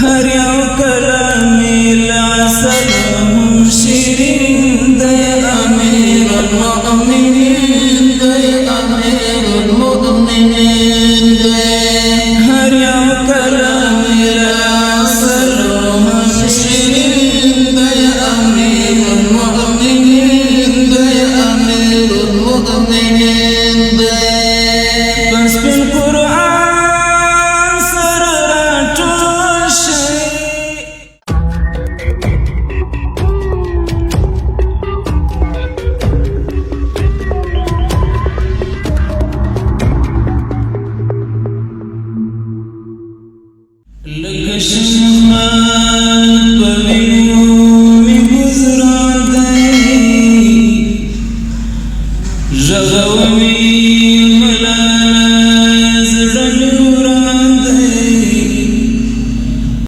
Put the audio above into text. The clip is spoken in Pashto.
هر یو کلمی العسل هم شیرین دی امیر المؤمنین دی امیر المؤمنین دی هر یو کلمی العسل هم شیرین دی امیر المؤمنین دی امیر المؤمنین دی بس بن قرآن لك شمال